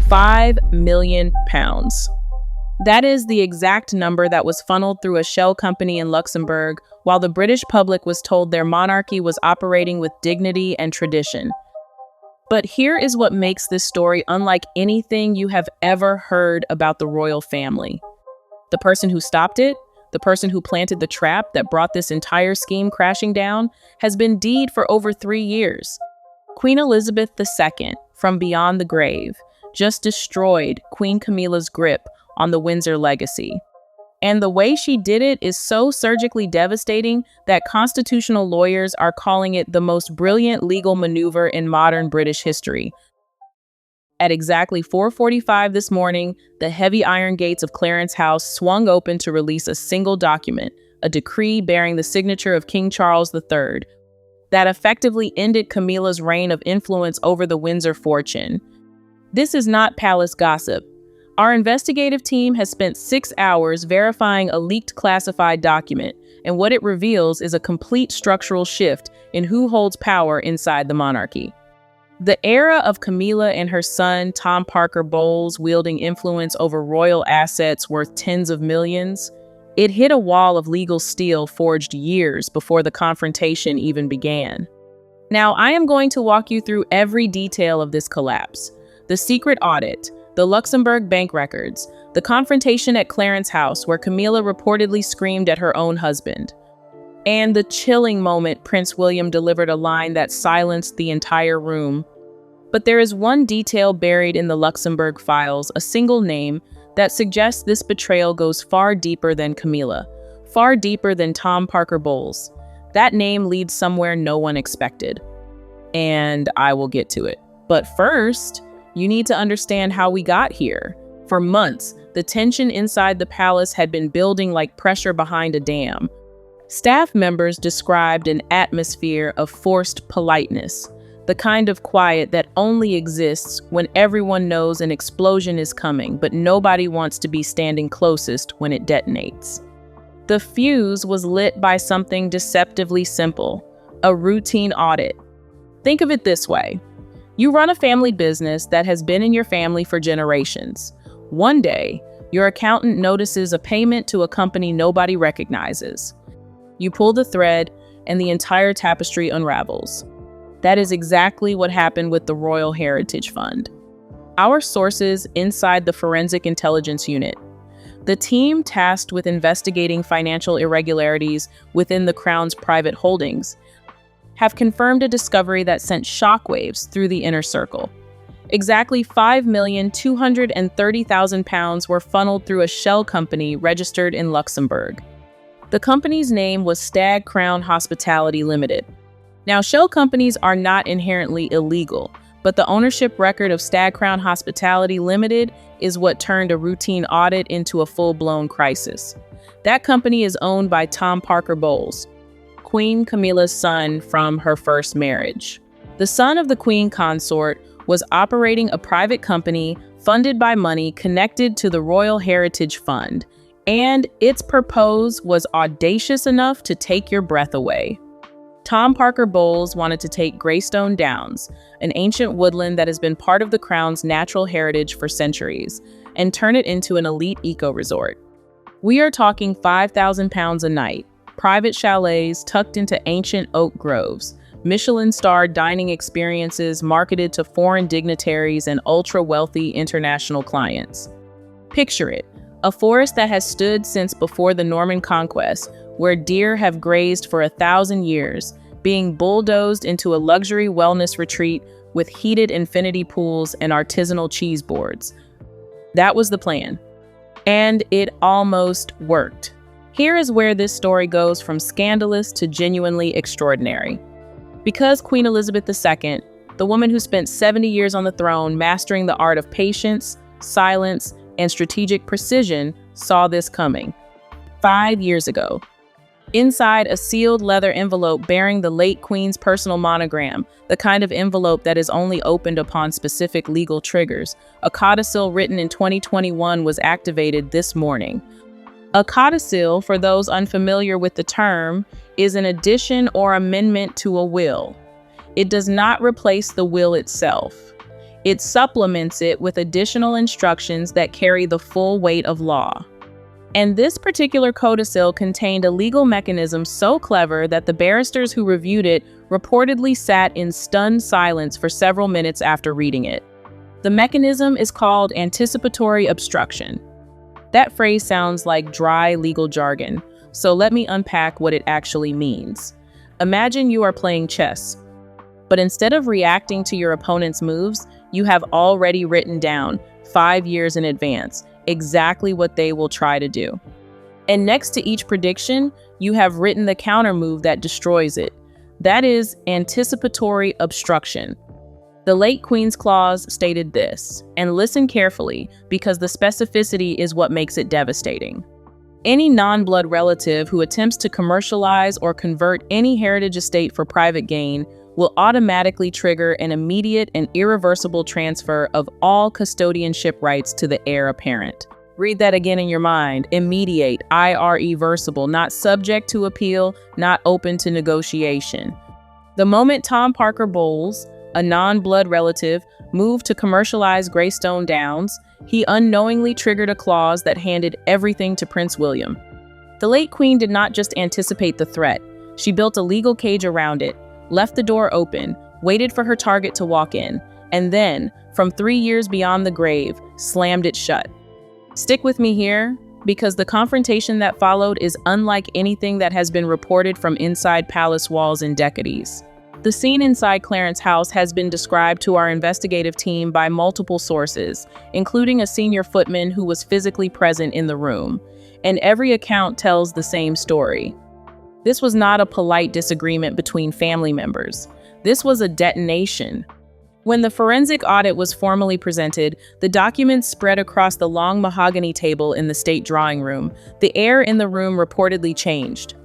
£5 million. That is the exact number that was funneled through a shell company in Luxembourg, while the British public was told their monarchy was operating with dignity and tradition. But here is what makes this story unlike anything you have ever heard about the royal family. The person who stopped it, the person who planted the trap that brought this entire scheme crashing down, has been dead for over 3 years. Queen Elizabeth II, from beyond the grave, just destroyed Queen Camilla's grip on the Windsor legacy. And the way she did it is so surgically devastating that constitutional lawyers are calling it the most brilliant legal maneuver in modern British history. At exactly 4:45 this morning, the heavy iron gates of Clarence House swung open to release a single document, a decree bearing the signature of King Charles III, that effectively ended Camilla's reign of influence over the Windsor fortune. This is not palace gossip. Our investigative team has spent 6 hours verifying a leaked classified document, and what it reveals is a complete structural shift in who holds power inside the monarchy. The era of Camilla and her son, Tom Parker Bowles, wielding influence over royal assets worth tens of millions, it hit a wall of legal steel forged years before the confrontation even began. Now, I am going to walk you through every detail of this collapse. The secret audit, the Luxembourg bank records, the confrontation at Clarence House where Camilla reportedly screamed at her own husband, and the chilling moment Prince William delivered a line that silenced the entire room. But there is one detail buried in the Luxembourg files, a single name, that suggests this betrayal goes far deeper than Camilla, far deeper than Tom Parker Bowles. That name leads somewhere no one expected. And I will get to it. But first, you need to understand how we got here. For months, the tension inside the palace had been building like pressure behind a dam. Staff members described an atmosphere of forced politeness, the kind of quiet that only exists when everyone knows an explosion is coming, but nobody wants to be standing closest when it detonates. The fuse was lit by something deceptively simple, a routine audit. Think of it this way. You run a family business that has been in your family for generations. One day, your accountant notices a payment to a company nobody recognizes. You pull the thread, and the entire tapestry unravels. That is exactly what happened with the Royal Heritage Fund. Our sources inside the Forensic Intelligence Unit, the team tasked with investigating financial irregularities within the Crown's private holdings, have confirmed a discovery that sent shockwaves through the inner circle. Exactly £5,230,000 were funneled through a shell company registered in Luxembourg. The company's name was Stag Crown Hospitality Limited. Now, shell companies are not inherently illegal, but the ownership record of Stag Crown Hospitality Limited is what turned a routine audit into a full-blown crisis. That company is owned by Tom Parker Bowles, Queen Camilla's son from her first marriage. The son of the Queen consort was operating a private company funded by money connected to the Royal Heritage Fund, and its purpose was audacious enough to take your breath away. Tom Parker Bowles wanted to take Greystone Downs, an ancient woodland that has been part of the Crown's natural heritage for centuries, and turn it into an elite eco-resort. We are talking £5,000 a night, private chalets tucked into ancient oak groves, Michelin-starred dining experiences marketed to foreign dignitaries and ultra-wealthy international clients. Picture it, a forest that has stood since before the Norman conquest, where deer have grazed for 1,000 years, being bulldozed into a luxury wellness retreat with heated infinity pools and artisanal cheese boards. That was the plan. And it almost worked. Here is where this story goes from scandalous to genuinely extraordinary. Because Queen Elizabeth II, the woman who spent 70 years on the throne mastering the art of patience, silence, and strategic precision, saw this coming 5 years ago. Inside a sealed leather envelope bearing the late Queen's personal monogram, the kind of envelope that is only opened upon specific legal triggers, a codicil written in 2021 was activated this morning. A codicil, for those unfamiliar with the term, is an addition or amendment to a will. It does not replace the will itself. It supplements it with additional instructions that carry the full weight of law. And this particular codicil contained a legal mechanism so clever that the barristers who reviewed it reportedly sat in stunned silence for several minutes after reading it. The mechanism is called anticipatory obstruction. That phrase sounds like dry legal jargon, so let me unpack what it actually means. Imagine you are playing chess, but instead of reacting to your opponent's moves, you have already written down 5 years in advance exactly what they will try to do. And next to each prediction, you have written the counter move that destroys it. That is anticipatory obstruction. The late Queen's Clause stated this, and listen carefully because the specificity is what makes it devastating. Any non-blood relative who attempts to commercialize or convert any heritage estate for private gain will automatically trigger an immediate and irreversible transfer of all custodianship rights to the heir apparent. Read that again in your mind. Immediate, irreversible, not subject to appeal, not open to negotiation. The moment Tom Parker Bowles, a non-blood relative, moved to commercialize Greystone Downs, he unknowingly triggered a clause that handed everything to Prince William. The late Queen did not just anticipate the threat. She built a legal cage around it, left the door open, waited for her target to walk in, and then, from 3 years beyond the grave, slammed it shut. Stick with me here, because the confrontation that followed is unlike anything that has been reported from inside palace walls in decades. The scene inside Clarence House has been described to our investigative team by multiple sources, including a senior footman who was physically present in the room, and every account tells the same story. This was not a polite disagreement between family members. This was a detonation. When the forensic audit was formally presented, the documents spread across the long mahogany table in the state drawing room. The air in the room reportedly changed.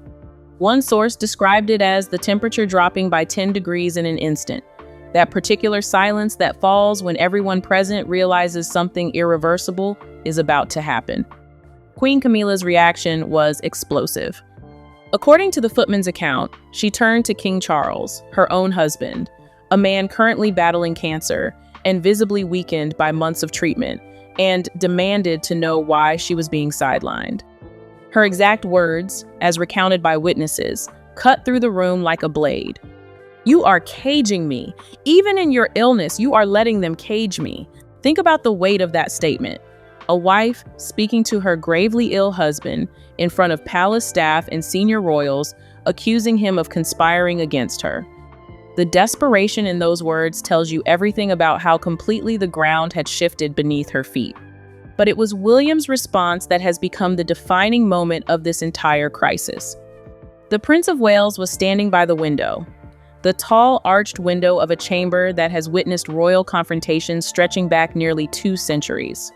One source described it as the temperature dropping by 10 degrees in an instant, that particular silence that falls when everyone present realizes something irreversible is about to happen. Queen Camilla's reaction was explosive. According to the footman's account, she turned to King Charles, her own husband, a man currently battling cancer and visibly weakened by months of treatment, and demanded to know why she was being sidelined. Her exact words, as recounted by witnesses, cut through the room like a blade. "You are caging me. Even in your illness, you are letting them cage me." Think about the weight of that statement. A wife speaking to her gravely ill husband in front of palace staff and senior royals, accusing him of conspiring against her. The desperation in those words tells you everything about how completely the ground had shifted beneath her feet. But it was William's response that has become the defining moment of this entire crisis. The Prince of Wales was standing by the window, the tall arched window of a chamber that has witnessed royal confrontations stretching back nearly 2 centuries.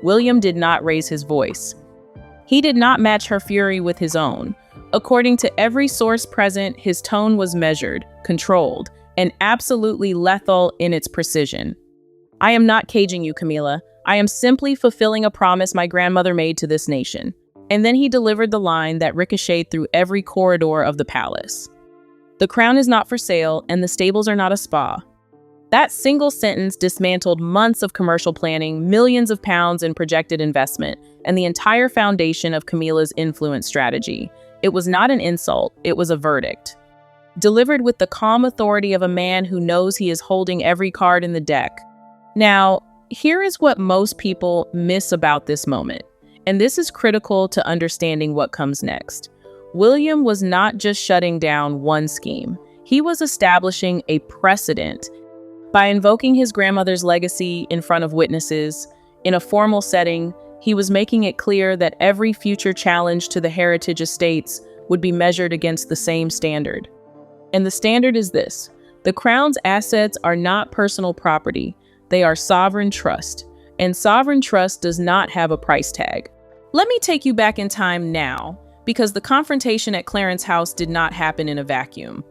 William did not raise his voice. He did not match her fury with his own. According to every source present, his tone was measured, controlled, and absolutely lethal in its precision. "I am not caging you, Camilla. I am simply fulfilling a promise my grandmother made to this nation." And then he delivered the line that ricocheted through every corridor of the palace. "The crown is not for sale, and the stables are not a spa." That single sentence dismantled months of commercial planning, millions of pounds in projected investment, and the entire foundation of Camilla's influence strategy. It was not an insult, it was a verdict. Delivered with the calm authority of a man who knows he is holding every card in the deck. Now, here is what most people miss about this moment, and this is critical to understanding what comes next. William was not just shutting down one scheme, he was establishing a precedent. By invoking his grandmother's legacy in front of witnesses, in a formal setting, he was making it clear that every future challenge to the heritage estates would be measured against the same standard. And the standard is this: the crown's assets are not personal property, they are sovereign trust, and sovereign trust does not have a price tag. Let me take you back in time now, because the confrontation at Clarence House did not happen in a vacuum.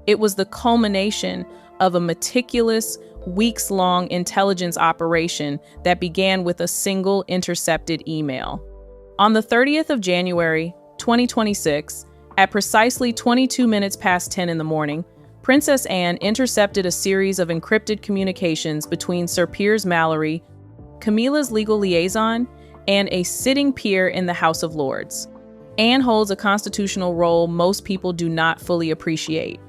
It was the culmination of a meticulous, weeks-long intelligence operation that began with a single intercepted email. On the 30th of January, 2026, at precisely 22 minutes past 10 in the morning, Princess Anne intercepted a series of encrypted communications between Sir Piers Mallory, Camilla's legal liaison, and a sitting peer in the House of Lords. Anne holds a constitutional role most people do not fully appreciate.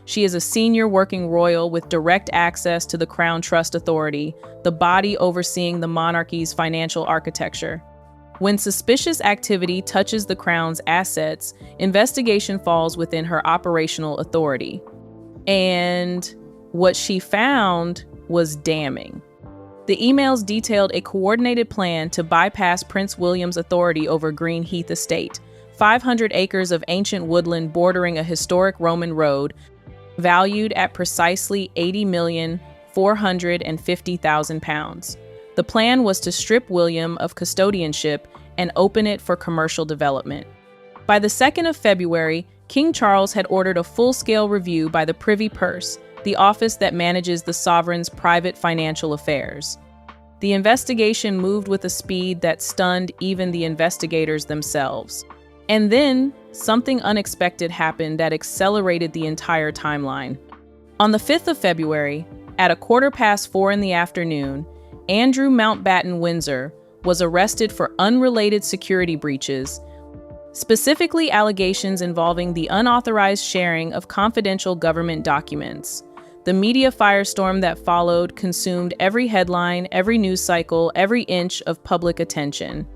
She is a senior working royal with direct access to the Crown Trust Authority, the body overseeing the monarchy's financial architecture. When suspicious activity touches the Crown's assets, investigation falls within her operational authority. And what she found was damning. The emails detailed a coordinated plan to bypass Prince William's authority over Greenheath Estate, 500 acres of ancient woodland bordering a historic Roman road, valued at precisely £80,450,000. The plan was to strip William of custodianship and open it for commercial development. By the 2nd of February, King Charles had ordered a full-scale review by the Privy Purse, the office that manages the sovereign's private financial affairs. The investigation moved with a speed that stunned even the investigators themselves. And then, something unexpected happened that accelerated the entire timeline. On the 5th of February, at 4:15 in the afternoon, Andrew Mountbatten Windsor was arrested for unrelated security breaches, specifically allegations involving the unauthorized sharing of confidential government documents. The media firestorm that followed consumed every headline, every news cycle, every inch of public attention.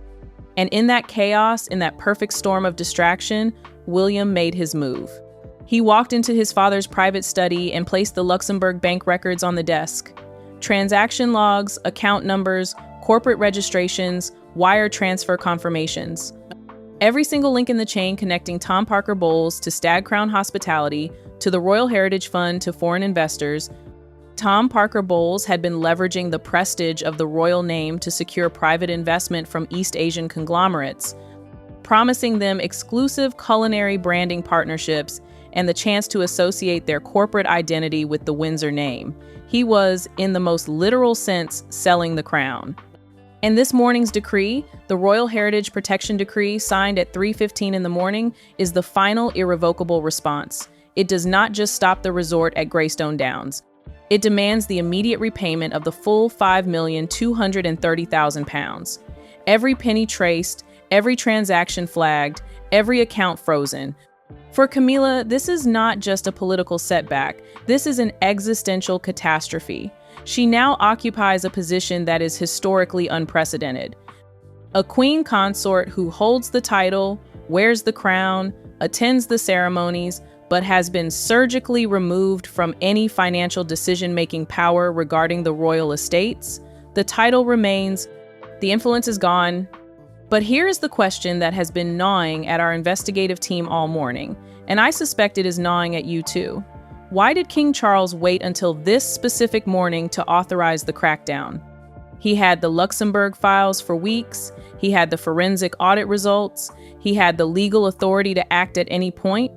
And in that chaos, in that perfect storm of distraction, William made his move. He walked into his father's private study and placed the Luxembourg bank records on the desk. Transaction logs, account numbers, corporate registrations, wire transfer confirmations. Every single link in the chain connecting Tom Parker Bowles to Stag Crown Hospitality, to the Royal Heritage Fund, to foreign investors. Tom Parker Bowles had been leveraging the prestige of the royal name to secure private investment from East Asian conglomerates, promising them exclusive culinary branding partnerships and the chance to associate their corporate identity with the Windsor name. He was, in the most literal sense, selling the crown. And this morning's decree, the Royal Heritage Protection Decree, signed at 3:15 in the morning, is the final irrevocable response. It does not just stop the resort at Greystone Downs. It demands the immediate repayment of the full £5,230,000. Every penny traced, every transaction flagged, every account frozen. For Camilla, this is not just a political setback. This is an existential catastrophe. She now occupies a position that is historically unprecedented. A queen consort who holds the title, wears the crown, attends the ceremonies, but has been surgically removed from any financial decision-making power regarding the royal estates. The title remains, the influence is gone. But here is the question that has been gnawing at our investigative team all morning, and I suspect it is gnawing at you too. Why did King Charles wait until this specific morning to authorize the crackdown? He had the Luxembourg files for weeks, he had the forensic audit results, he had the legal authority to act at any point.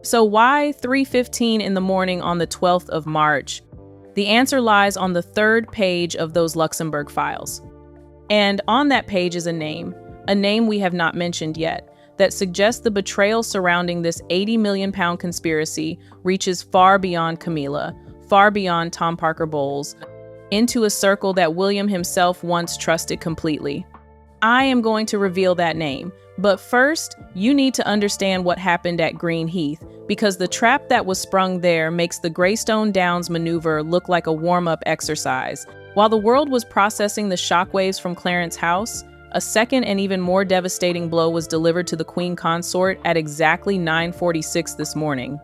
So why 3:15 in the morning on the 12th of March? The answer lies on the 3rd page of those Luxembourg files. And on that page is a name we have not mentioned yet, that suggests the betrayal surrounding this £80 million conspiracy reaches far beyond Camilla, far beyond Tom Parker Bowles, into a circle that William himself once trusted completely. I am going to reveal that name, but first, you need to understand what happened at Greenheath, because the trap that was sprung there makes the Greystone Downs maneuver look like a warm-up exercise. While the world was processing the shockwaves from Clarence House, a second and even more devastating blow was delivered to the Queen Consort at exactly 9:46 this morning.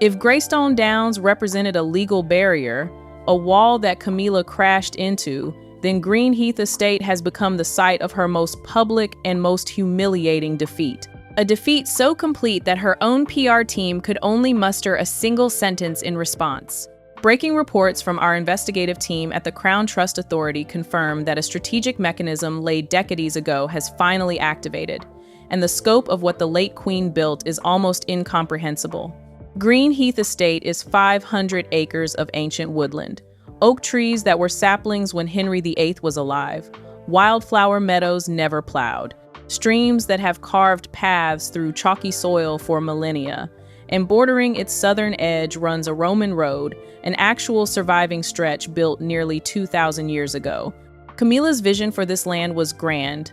If Greystone Downs represented a legal barrier, a wall that Camilla crashed into, then Greenheath Estate has become the site of her most public and most humiliating defeat. A defeat so complete that her own PR team could only muster a single sentence in response. Breaking reports from our investigative team at the Crown Trust Authority confirm that a strategic mechanism laid decades ago has finally activated, and the scope of what the late Queen built is almost incomprehensible. Greenheath Estate is 500 acres of ancient woodland, oak trees that were saplings when Henry VIII was alive, wildflower meadows never plowed, streams that have carved paths through chalky soil for millennia, and bordering its southern edge runs a Roman road, an actual surviving stretch built nearly 2,000 years ago. Camilla's vision for this land was grand: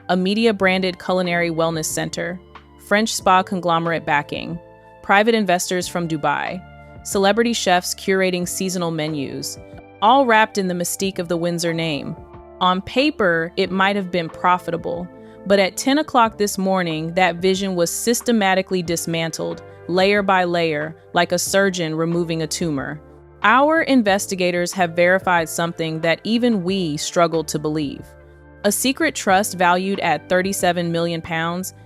a media-branded culinary wellness center, French spa conglomerate backing, private investors from Dubai, celebrity chefs curating seasonal menus, all wrapped in the mystique of the Windsor name. On paper, it might have been profitable, but at 10 o'clock this morning, that vision was systematically dismantled, layer by layer, like a surgeon removing a tumor. Our investigators have verified something that even we struggled to believe. A secret trust valued at £37 million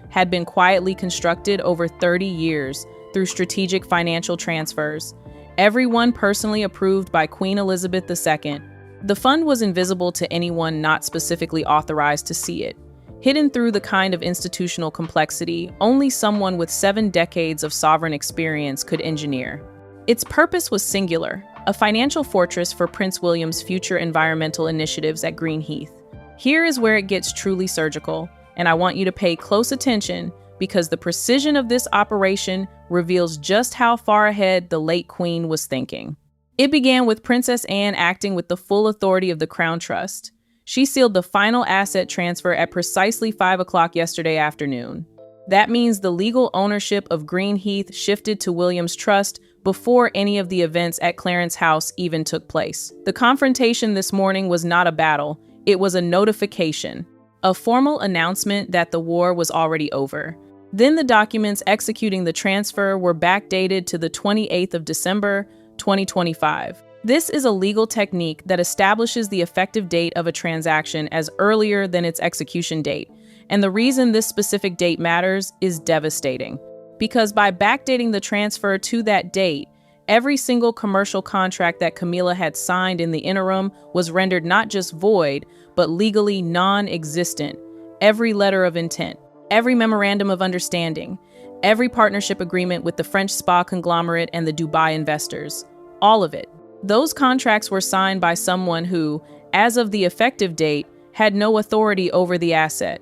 had been quietly constructed over 30 years through strategic financial transfers, everyone personally approved by Queen Elizabeth II. The fund was invisible to anyone not specifically authorized to see it, hidden through the kind of institutional complexity only someone with 7 decades of sovereign experience could engineer. Its purpose was singular: a financial fortress for Prince William's future environmental initiatives at Greenheath. Here is where it gets truly surgical, and I want you to pay close attention because the precision of this operation reveals just how far ahead the late Queen was thinking. It began with Princess Anne acting with the full authority of the Crown Trust. She sealed the final asset transfer at precisely 5 o'clock yesterday afternoon. That means the legal ownership of Greenheath shifted to William's trust before any of the events at Clarence House even took place. The confrontation this morning was not a battle, it was a notification, a formal announcement that the war was already over. Then the documents executing the transfer were backdated to the 28th of December, 2025. This is a legal technique that establishes the effective date of a transaction as earlier than its execution date. And the reason this specific date matters is devastating. Because by backdating the transfer to that date, every single commercial contract that Camilla had signed in the interim was rendered not just void, but legally non-existent. Every letter of intent, every memorandum of understanding, every partnership agreement with the French spa conglomerate and the Dubai investors, all of it. Those contracts were signed by someone who, as of the effective date, had no authority over the asset.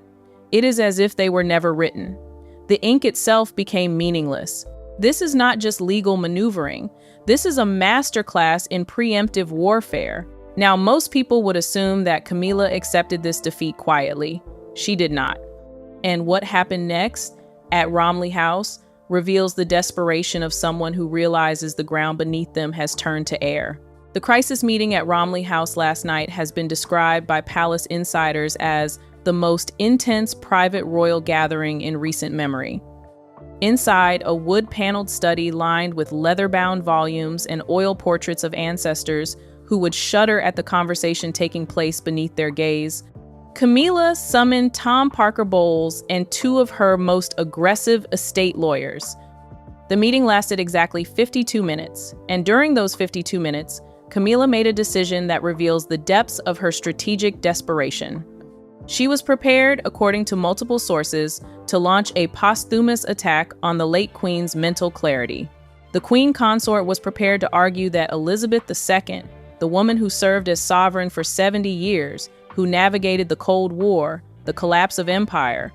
It is as if they were never written. The ink itself became meaningless. This is not just legal maneuvering. This is a masterclass in preemptive warfare. Now, most people would assume that Camilla accepted this defeat quietly. She did not. And what happened next, at Romley House, reveals the desperation of someone who realizes the ground beneath them has turned to air. The crisis meeting at Romley House last night has been described by palace insiders as the most intense private royal gathering in recent memory. Inside, a wood-paneled study lined with leather-bound volumes and oil portraits of ancestors who would shudder at the conversation taking place beneath their gaze, Camilla summoned Tom Parker Bowles and 2 of her most aggressive estate lawyers. The meeting lasted exactly 52 minutes, and during those 52 minutes, Camilla made a decision that reveals the depths of her strategic desperation. She was prepared, according to multiple sources, to launch a posthumous attack on the late Queen's mental clarity. The Queen Consort was prepared to argue that Elizabeth II, the woman who served as sovereign for 70 years, who navigated the Cold War, the collapse of empire,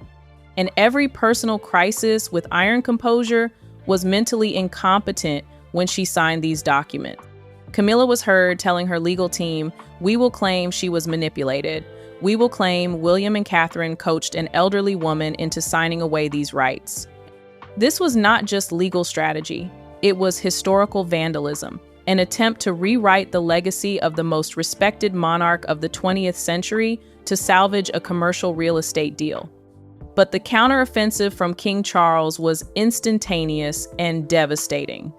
and every personal crisis with iron composure, was mentally incompetent when she signed these documents. Camilla was heard telling her legal team, "We will claim she was manipulated. We will claim William and Catherine coached an elderly woman into signing away these rights." This was not just legal strategy. It was historical vandalism, an attempt to rewrite the legacy of the most respected monarch of the 20th century to salvage a commercial real estate deal. But the counteroffensive from King Charles was instantaneous and devastating.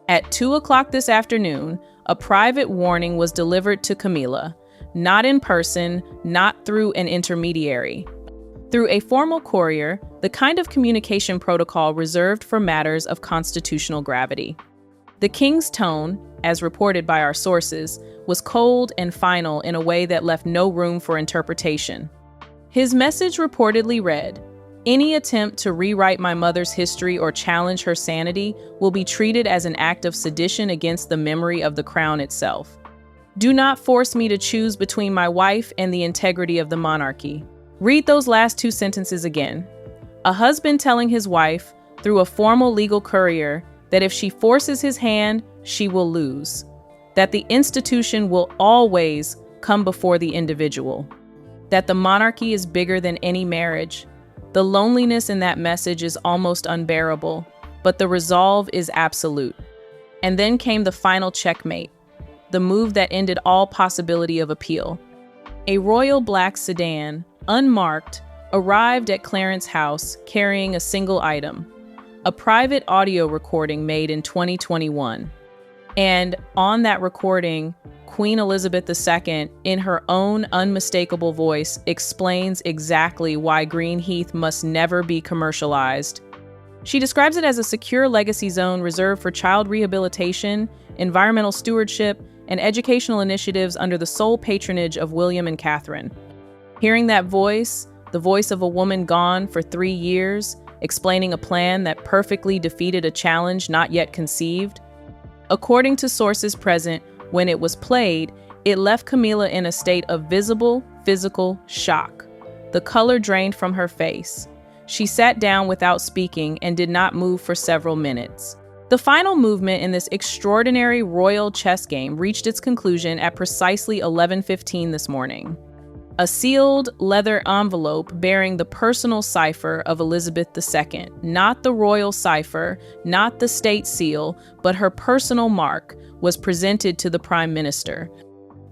At 2 o'clock this afternoon, a private warning was delivered to Camilla, not in person, not through an intermediary. Through a formal courier, the kind of communication protocol reserved for matters of constitutional gravity. The king's tone, as reported by our sources, was cold and final in a way that left no room for interpretation. His message reportedly read, "Any attempt to rewrite my mother's history or challenge her sanity will be treated as an act of sedition against the memory of the crown itself. Do not force me to choose between my wife and the integrity of the monarchy." Read those last 2 sentences again. A husband telling his wife, through a formal legal courier, that if she forces his hand, she will lose, that the institution will always come before the individual, that the monarchy is bigger than any marriage. The loneliness in that message is almost unbearable, but the resolve is absolute. And then came the final checkmate, the move that ended all possibility of appeal. A royal black sedan, unmarked, arrived at Clarence House carrying a single item, a private audio recording made in 2021. And on that recording, Queen Elizabeth II, in her own unmistakable voice, explains exactly why Greenheath must never be commercialized. She describes it as a secure legacy zone reserved for child rehabilitation, environmental stewardship, and educational initiatives under the sole patronage of William and Catherine. Hearing that voice, the voice of a woman gone for 3 years, explaining a plan that perfectly defeated a challenge not yet conceived, according to sources present, when it was played, it left Camilla in a state of visible, physical shock. The color drained from her face. She sat down without speaking and did not move for several minutes. The final movement in this extraordinary royal chess game reached its conclusion at precisely 11:15 this morning. A sealed leather envelope bearing the personal cipher of Elizabeth II, not the royal cipher, not the state seal, but her personal mark, was presented to the Prime Minister.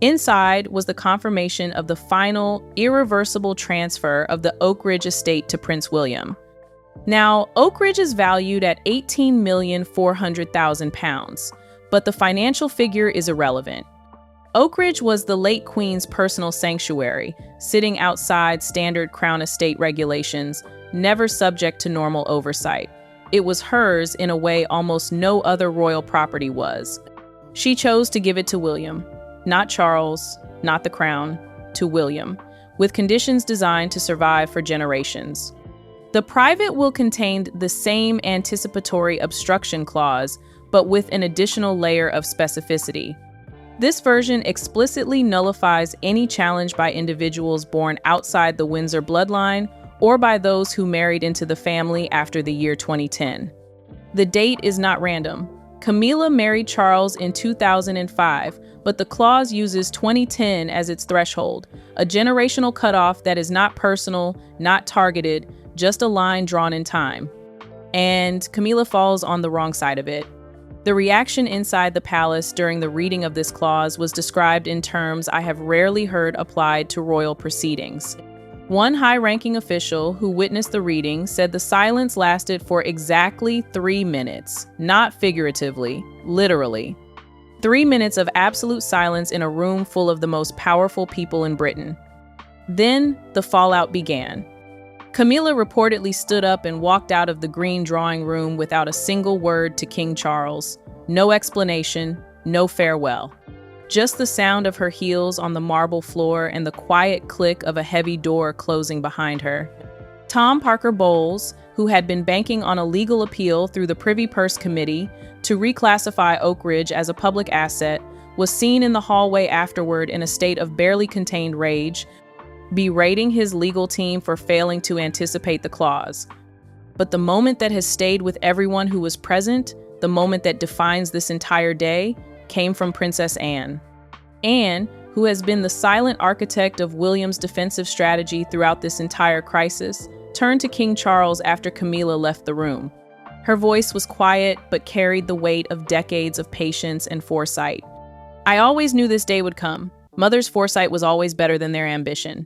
Inside was the confirmation of the final, irreversible transfer of the Oak Ridge estate to Prince William. Now, Oak Ridge is valued at £18,400,000, but the financial figure is irrelevant. Oak Ridge was the late Queen's personal sanctuary, sitting outside standard Crown estate regulations, never subject to normal oversight. It was hers in a way almost no other royal property was. She chose to give it to William, not Charles, not the Crown, to William, with conditions designed to survive for generations. The private will contain the same anticipatory obstruction clause, but with an additional layer of specificity. This version explicitly nullifies any challenge by individuals born outside the Windsor bloodline or by those who married into the family after the year 2010. The date is not random. Camilla married Charles in 2005, but the clause uses 2010 as its threshold, a generational cutoff that is not personal, not targeted, just a line drawn in time. And Camilla falls on the wrong side of it. The reaction inside the palace during the reading of this clause was described in terms I have rarely heard applied to royal proceedings. One high-ranking official who witnessed the reading said the silence lasted for exactly 3 minutes, not figuratively, literally. 3 minutes of absolute silence in a room full of the most powerful people in Britain. Then the fallout began. Camilla reportedly stood up and walked out of the green drawing room without a single word to King Charles. No explanation, no farewell. Just the sound of her heels on the marble floor and the quiet click of a heavy door closing behind her. Tom Parker Bowles, who had been banking on a legal appeal through the Privy Purse Committee to reclassify Oak Ridge as a public asset, was seen in the hallway afterward in a state of barely contained rage, berating his legal team for failing to anticipate the clause. But the moment that has stayed with everyone who was present, the moment that defines this entire day, came from Princess Anne. Anne, who has been the silent architect of William's defensive strategy throughout this entire crisis, turned to King Charles after Camilla left the room. Her voice was quiet, but carried the weight of decades of patience and foresight. "I always knew this day would come. Mother's foresight was always better than their ambition."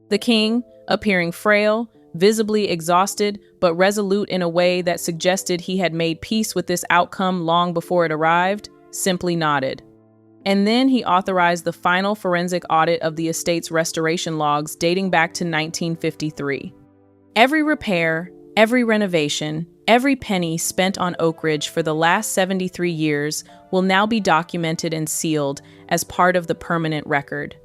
The king, appearing frail, visibly exhausted, but resolute in a way that suggested he had made peace with this outcome long before it arrived, simply nodded. And then he authorized the final forensic audit of the estate's restoration logs dating back to 1953. Every repair, every renovation, every penny spent on Oak Ridge for the last 73 years will now be documented and sealed as part of the permanent record.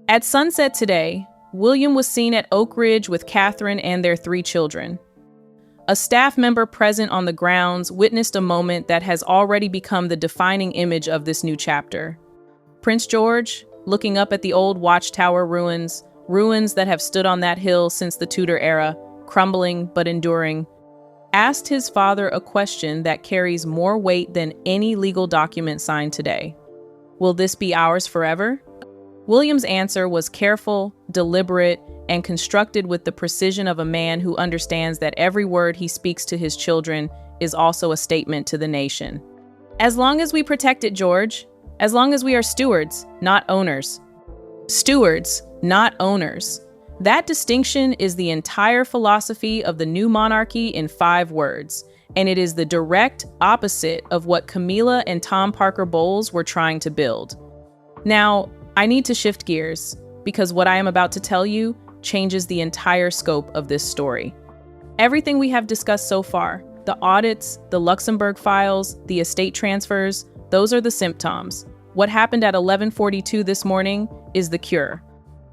At sunset today, William was seen at Oak Ridge with Catherine and their 3 children. A staff member present on the grounds witnessed a moment that has already become the defining image of this new chapter. Prince George, looking up at the old watchtower ruins that have stood on that hill since the Tudor era, crumbling but enduring. asked his father a question that carries more weight than any legal document signed today. Will this be ours forever? William's answer was careful, deliberate, and constructed with the precision of a man who understands that every word he speaks to his children is also a statement to the nation. As long as we protect it, George. As long as we are stewards, not owners. Stewards, not owners. That distinction is the entire philosophy of the new monarchy in 5 words, and it is the direct opposite of what Camilla and Tom Parker Bowles were trying to build. Now, I need to shift gears, because what I am about to tell you changes the entire scope of this story. Everything we have discussed so far, the audits, the Luxembourg files, the estate transfers, those are the symptoms. What happened at 11:42 this morning is the cure.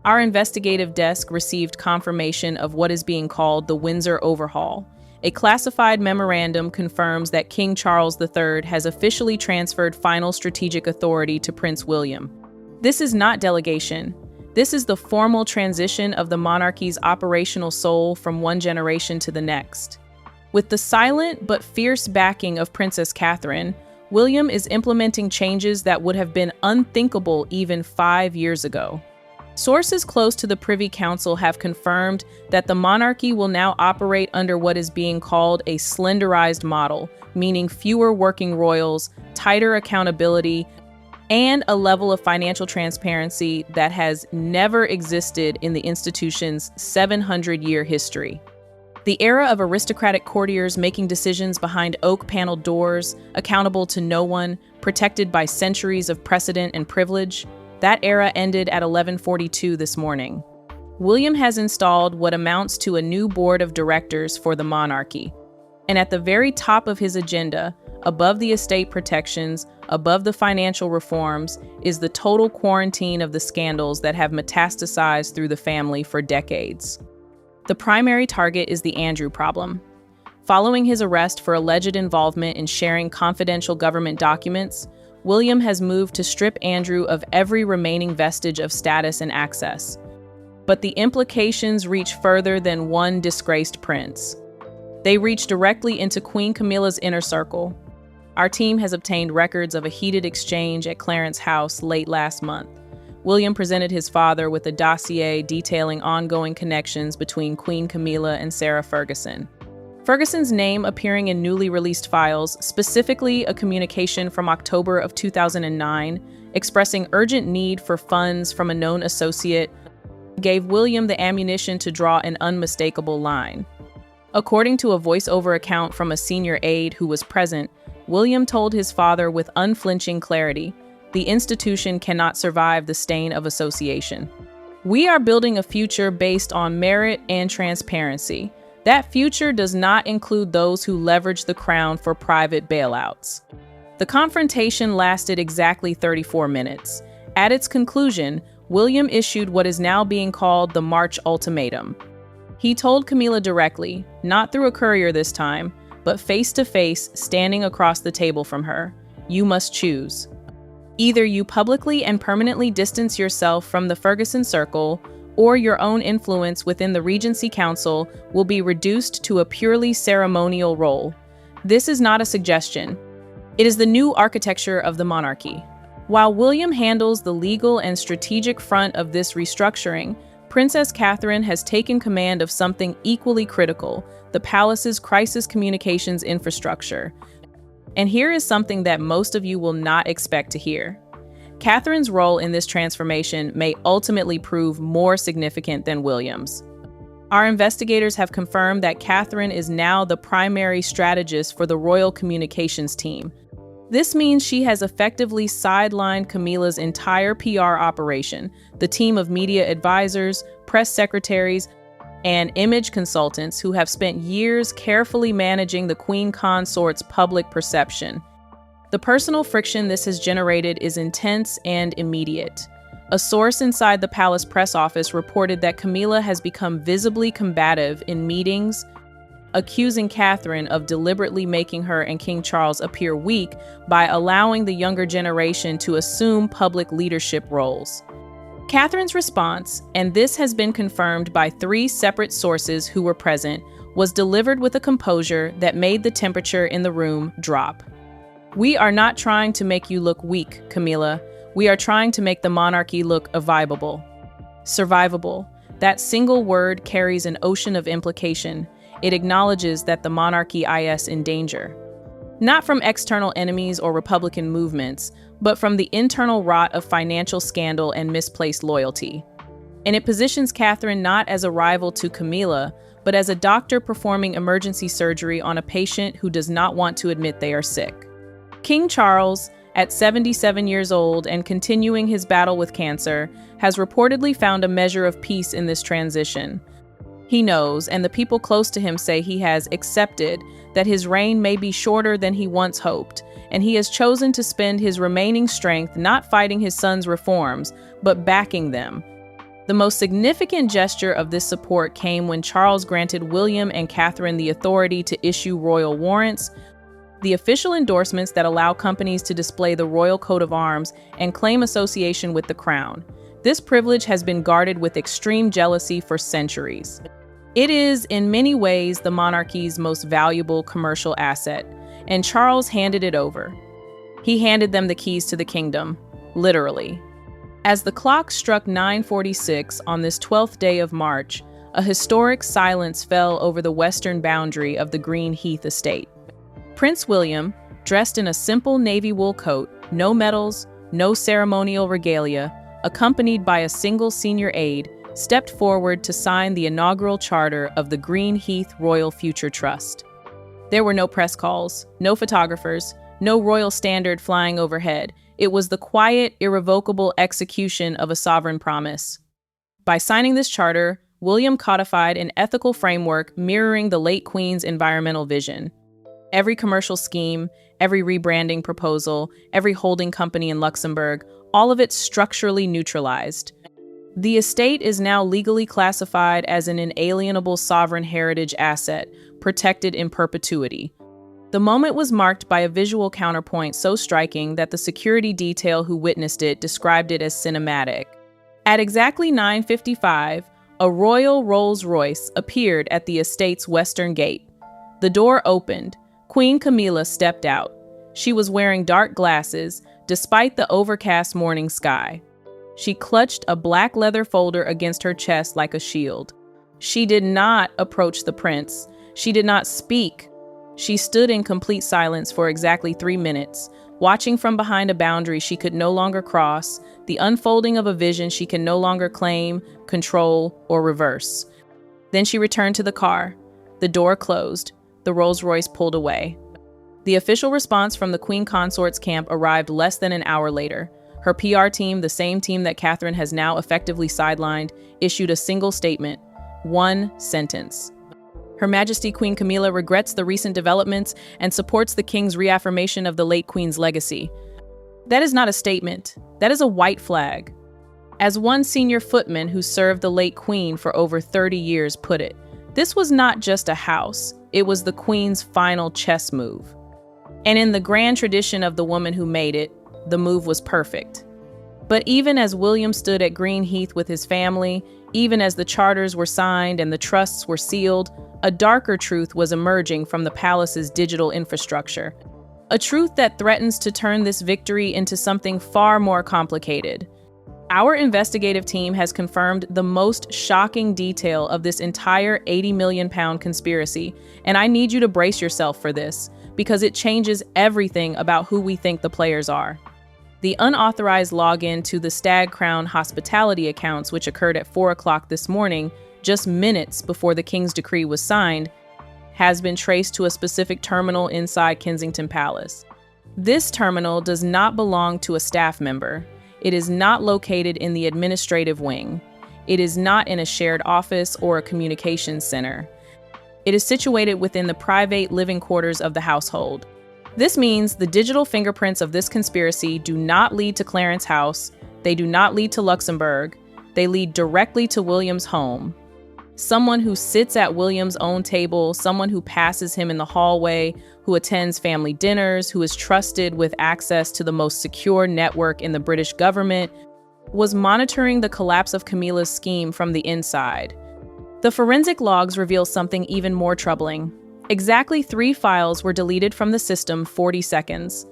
Our investigative desk received confirmation of what is being called the Windsor Overhaul. A classified memorandum confirms that King Charles III has officially transferred final strategic authority to Prince William. This is not delegation. This is the formal transition of the monarchy's operational soul from one generation to the next. With the silent but fierce backing of Princess Catherine, William is implementing changes that would have been unthinkable even 5 years ago. Sources close to the Privy Council have confirmed that the monarchy will now operate under what is being called a slenderized model, meaning fewer working royals, tighter accountability, and a level of financial transparency that has never existed in the institution's 700-year history. The era of aristocratic courtiers making decisions behind oak-paneled doors, accountable to no one, protected by centuries of precedent and privilege, that era ended at 11:42 this morning. William has installed what amounts to a new board of directors for the monarchy. And at the very top of his agenda, above the estate protections, above the financial reforms, is the total quarantine of the scandals that have metastasized through the family for decades. The primary target is the Andrew problem. Following his arrest for alleged involvement in sharing confidential government documents, William has moved to strip Andrew of every remaining vestige of status and access. But the implications reach further than one disgraced prince. They reach directly into Queen Camilla's inner circle. Our team has obtained records of a heated exchange at Clarence House late last month. William presented his father with a dossier detailing ongoing connections between Queen Camilla and Sarah Ferguson. Ferguson's name appearing in newly released files, specifically a communication from October of 2009, expressing urgent need for funds from a known associate, gave William the ammunition to draw an unmistakable line. According to a voiceover account from a senior aide who was present, William told his father with unflinching clarity, "The institution cannot survive the stain of association. We are building a future based on merit and transparency. That future does not include those who leverage the crown for private bailouts." The confrontation lasted exactly 34 minutes. At its conclusion, William issued what is now being called the March Ultimatum. He told Camilla directly, not through a courier this time, but face-to-face, standing across the table from her, "You must choose. Either you publicly and permanently distance yourself from the Ferguson circle, or your own influence within the Regency Council will be reduced to a purely ceremonial role. This is not a suggestion. It is the new architecture of the monarchy." While William handles the legal and strategic front of this restructuring, Princess Catherine has taken command of something equally critical, the palace's crisis communications infrastructure. And here is something that most of you will not expect to hear. Catherine's role in this transformation may ultimately prove more significant than William's. Our investigators have confirmed that Catherine is now the primary strategist for the Royal Communications team. This means she has effectively sidelined Camilla's entire PR operation, the team of media advisors, press secretaries, and image consultants who have spent years carefully managing the Queen Consort's public perception. The personal friction this has generated is intense and immediate. A source inside the palace press office reported that Camilla has become visibly combative in meetings, accusing Catherine of deliberately making her and King Charles appear weak by allowing the younger generation to assume public leadership roles. Catherine's response, and this has been confirmed by 3 separate sources who were present, was delivered with a composure that made the temperature in the room drop. "We are not trying to make you look weak, Camilla. We are trying to make the monarchy look survivable." Survivable. That single word carries an ocean of implication. It acknowledges that the monarchy is in danger. Not from external enemies or Republican movements, but from the internal rot of financial scandal and misplaced loyalty. And it positions Catherine not as a rival to Camilla, but as a doctor performing emergency surgery on a patient who does not want to admit they are sick. King Charles, at 77 years old and continuing his battle with cancer, has reportedly found a measure of peace in this transition. He knows, and the people close to him say he has accepted, that his reign may be shorter than he once hoped, and he has chosen to spend his remaining strength not fighting his son's reforms, but backing them. The most significant gesture of this support came when Charles granted William and Catherine the authority to issue royal warrants, the official endorsements that allow companies to display the royal coat of arms and claim association with the crown. This privilege has been guarded with extreme jealousy for centuries. It is, in many ways, the monarchy's most valuable commercial asset, and Charles handed it over. He handed them the keys to the kingdom, literally. As the clock struck 9:46 on this 12th day of March, a historic silence fell over the western boundary of the Green Heath estate. Prince William, dressed in a simple navy wool coat, no medals, no ceremonial regalia, accompanied by a single senior aide, stepped forward to sign the inaugural charter of the Green Heath Royal Future Trust. There were no press calls, no photographers, no royal standard flying overhead. It was the quiet, irrevocable execution of a sovereign promise. By signing this charter, William codified an ethical framework mirroring the late Queen's environmental vision. Every commercial scheme, every rebranding proposal, every holding company in Luxembourg, all of it structurally neutralized. The estate is now legally classified as an inalienable sovereign heritage asset, protected in perpetuity. The moment was marked by a visual counterpoint so striking that the security detail who witnessed it described it as cinematic. At exactly 9:55, a royal Rolls-Royce appeared at the estate's western gate. The door opened. Queen Camilla stepped out. She was wearing dark glasses, despite the overcast morning sky. She clutched a black leather folder against her chest like a shield. She did not approach the prince. She did not speak. She stood in complete silence for exactly 3 minutes, watching from behind a boundary she could no longer cross, the unfolding of a vision she can no longer claim, control, or reverse. Then she returned to the car. The door closed. The Rolls-Royce pulled away. The official response from the Queen Consort's camp arrived less than an hour later. Her PR team, the same team that Catherine has now effectively sidelined, issued a single statement. One sentence. Her Majesty Queen Camilla regrets the recent developments and supports the King's reaffirmation of the late Queen's legacy. That is not a statement. That is a white flag. As one senior footman who served the late Queen for over 30 years put it, this was not just a house. It was the Queen's final chess move. And in the grand tradition of the woman who made it, the move was perfect. But even as William stood at Green Heath with his family, even as the charters were signed and the trusts were sealed, a darker truth was emerging from the palace's digital infrastructure. A truth that threatens to turn this victory into something far more complicated. Our investigative team has confirmed the most shocking detail of this entire £80 million conspiracy, and I need you to brace yourself for this, because it changes everything about who we think the players are. The unauthorized login to the Stag Crown Hospitality accounts, which occurred at 4 o'clock this morning, just minutes before the King's decree was signed, has been traced to a specific terminal inside Kensington Palace. This terminal does not belong to a staff member. It is not located in the administrative wing. It is not in a shared office or a communications center. It is situated within the private living quarters of the household. This means the digital fingerprints of this conspiracy do not lead to Clarence House, they do not lead to Luxembourg, they lead directly to William's home. Someone who sits at William's own table, someone who passes him in the hallway, who attends family dinners, who is trusted with access to the most secure network in the British government. was monitoring the collapse of Camilla's scheme from the inside. The forensic logs reveal something even more troubling. Exactly 3 files were deleted from the system 40 seconds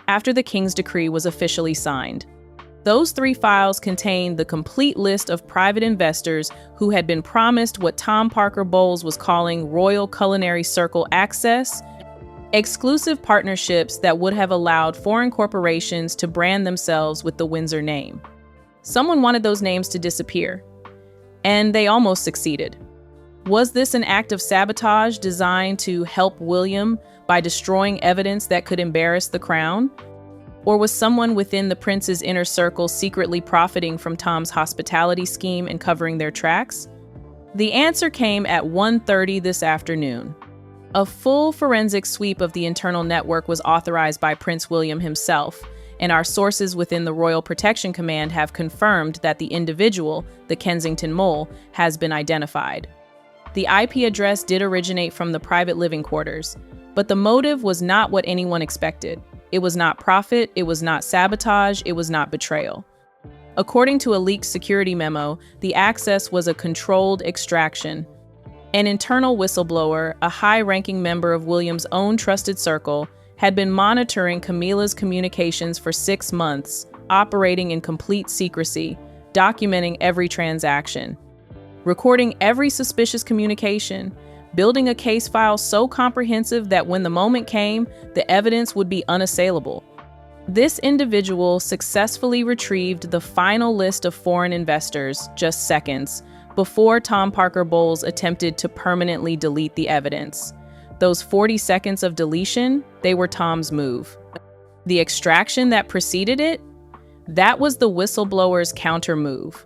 after the king's decree was officially signed. Those 3 files contained the complete list of private investors who had been promised what Tom Parker Bowles was calling Royal Culinary Circle access, exclusive partnerships that would have allowed foreign corporations to brand themselves with the Windsor name. Someone wanted those names to disappear, and they almost succeeded. Was this an act of sabotage designed to help William by destroying evidence that could embarrass the crown? Or was someone within the prince's inner circle secretly profiting from Tom's hospitality scheme and covering their tracks? The answer came at 1:30 this afternoon. A full forensic sweep of the internal network was authorized by Prince William himself, and our sources within the Royal Protection Command have confirmed that the individual, the Kensington Mole, has been identified. The IP address did originate from the private living quarters, but the motive was not what anyone expected. It was not profit, it was not sabotage, it was not betrayal. According to a leaked security memo, the access was a controlled extraction. An internal whistleblower, a high-ranking member of William's own trusted circle, had been monitoring Camilla's communications for 6 months, operating in complete secrecy, documenting every transaction, recording every suspicious communication, building a case file so comprehensive that when the moment came, the evidence would be unassailable. This individual successfully retrieved the final list of foreign investors just seconds before Tom Parker Bowles attempted to permanently delete the evidence. Those 40 seconds of deletion, they were Tom's move. The extraction that preceded it, that was the whistleblower's counter move.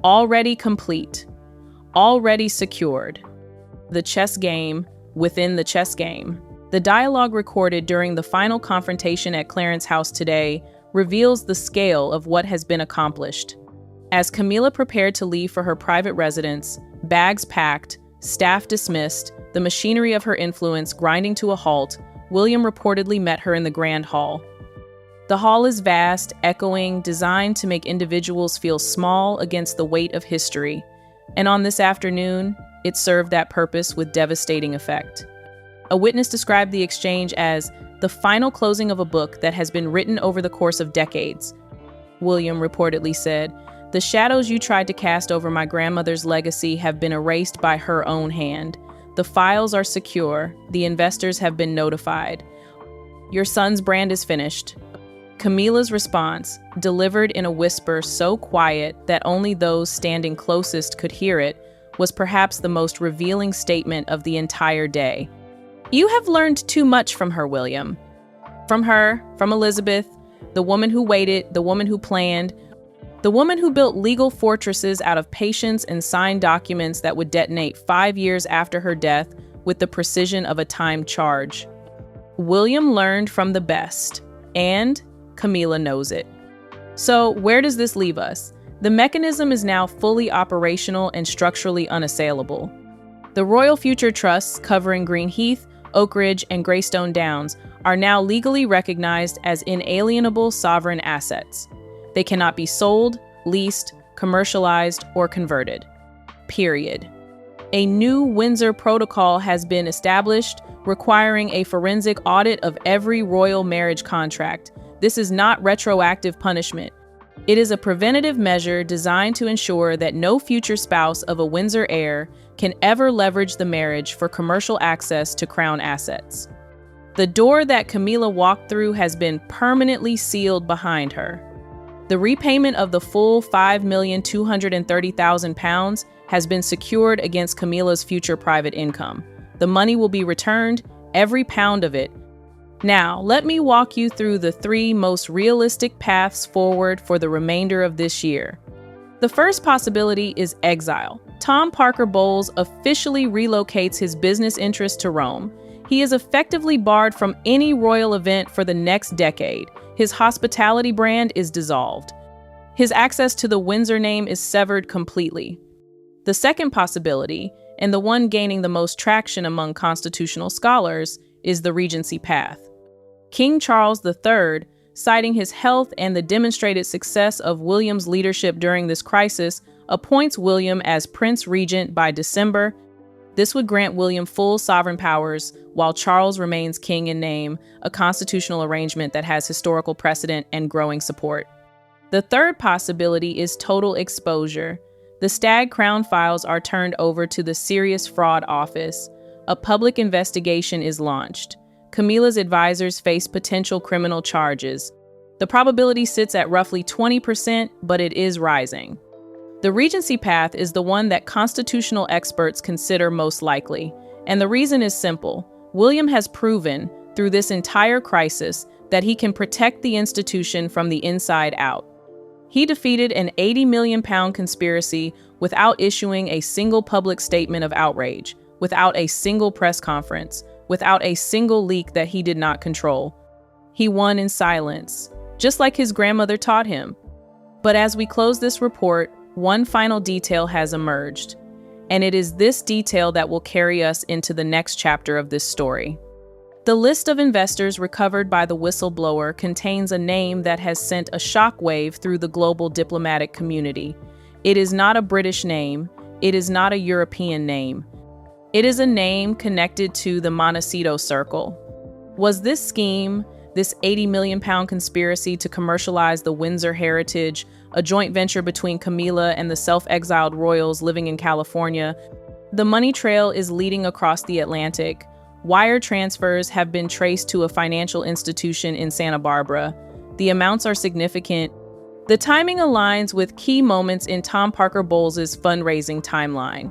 Already complete, already secured. The chess game within the chess game. The dialogue recorded during the final confrontation at Clarence House today reveals the scale of what has been accomplished. As Camilla prepared to leave for her private residence, bags packed, staff dismissed, the machinery of her influence grinding to a halt, William reportedly met her in the Grand Hall. The hall is vast, echoing, designed to make individuals feel small against the weight of history. And on this afternoon, it served that purpose with devastating effect. A witness described the exchange as the final closing of a book that has been written over the course of decades. William reportedly said, "The shadows you tried to cast over my grandmother's legacy have been erased by her own hand. The files are secure. The investors have been notified. Your son's brand is finished." Camilla's response, delivered in a whisper so quiet that only those standing closest could hear it, was perhaps the most revealing statement of the entire day. "You have learned too much from her, William. From her, from Elizabeth, the woman who waited, the woman who planned, the woman who built legal fortresses out of patience and signed documents that would detonate 5 years after her death with the precision of a timed charge. William learned from the best, and Camilla knows it." So where does this leave us? The mechanism is now fully operational and structurally unassailable. The Royal Future Trusts covering Green Heath, Oak Ridge, and Greystone Downs are now legally recognized as inalienable sovereign assets. They cannot be sold, leased, commercialized, or converted. Period. A new Windsor Protocol has been established, requiring a forensic audit of every royal marriage contract. This is not retroactive punishment. It is a preventative measure designed to ensure that no future spouse of a Windsor heir can ever leverage the marriage for commercial access to crown assets. The door that Camilla walked through has been permanently sealed behind her. The repayment of the full £5,230,000 has been secured against Camilla's future private income. The money will be returned, every pound of it. Now, let me walk you through the 3 most realistic paths forward for the remainder of this year. The first possibility is exile. Tom Parker Bowles officially relocates his business interests to Rome. He is effectively barred from any royal event for the next decade. His hospitality brand is dissolved. His access to the Windsor name is severed completely. The second possibility, and the one gaining the most traction among constitutional scholars, is the Regency path. King Charles III, citing his health and the demonstrated success of William's leadership during this crisis, appoints William as Prince Regent by December. This would grant William full sovereign powers, while Charles remains king in name, a constitutional arrangement that has historical precedent and growing support. The third possibility is total exposure. The Stag Crown files are turned over to the Serious Fraud Office. A public investigation is launched. Camilla's advisors face potential criminal charges. The probability sits at roughly 20%, but it is rising. The Regency path is the one that constitutional experts consider most likely, and the reason is simple. William has proven, through this entire crisis, that he can protect the institution from the inside out. He defeated an £80 million conspiracy without issuing a single public statement of outrage, without a single press conference, without a single leak that he did not control. He won in silence, just like his grandmother taught him. But as we close this report, one final detail has emerged, and it is this detail that will carry us into the next chapter of this story. The list of investors recovered by the whistleblower contains a name that has sent a shockwave through the global diplomatic community. It is not a British name. It is not a European name. It is a name connected to the Montecito Circle. Was this scheme, this £80 million conspiracy to commercialize the Windsor heritage, a joint venture between Camilla and the self-exiled royals living in California? The money trail is leading across the Atlantic. Wire transfers have been traced to a financial institution in Santa Barbara. The amounts are significant. The timing aligns with key moments in Tom Parker Bowles' fundraising timeline.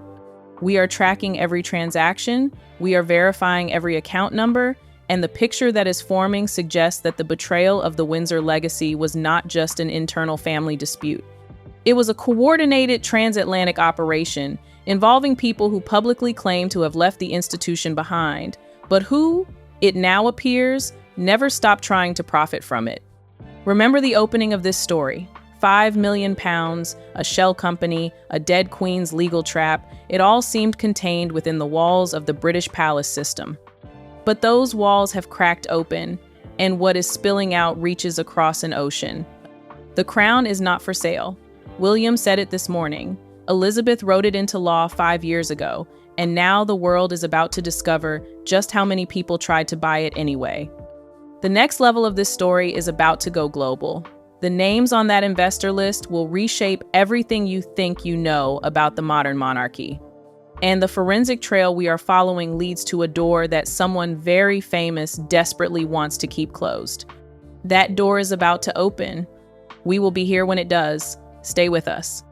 We are tracking every transaction, we are verifying every account number, and the picture that is forming suggests that the betrayal of the Windsor legacy was not just an internal family dispute. It was a coordinated transatlantic operation involving people who publicly claim to have left the institution behind, but who, it now appears, never stopped trying to profit from it. Remember the opening of this story. £5 million, a shell company, a dead queen's legal trap. It all seemed contained within the walls of the British palace system. But those walls have cracked open, and what is spilling out reaches across an ocean. The crown is not for sale. William said it this morning. Elizabeth wrote it into law 5 years ago, and now the world is about to discover just how many people tried to buy it anyway. The next level of this story is about to go global. The names on that investor list will reshape everything you think you know about the modern monarchy. And the forensic trail we are following leads to a door that someone very famous desperately wants to keep closed. That door is about to open. We will be here when it does. Stay with us.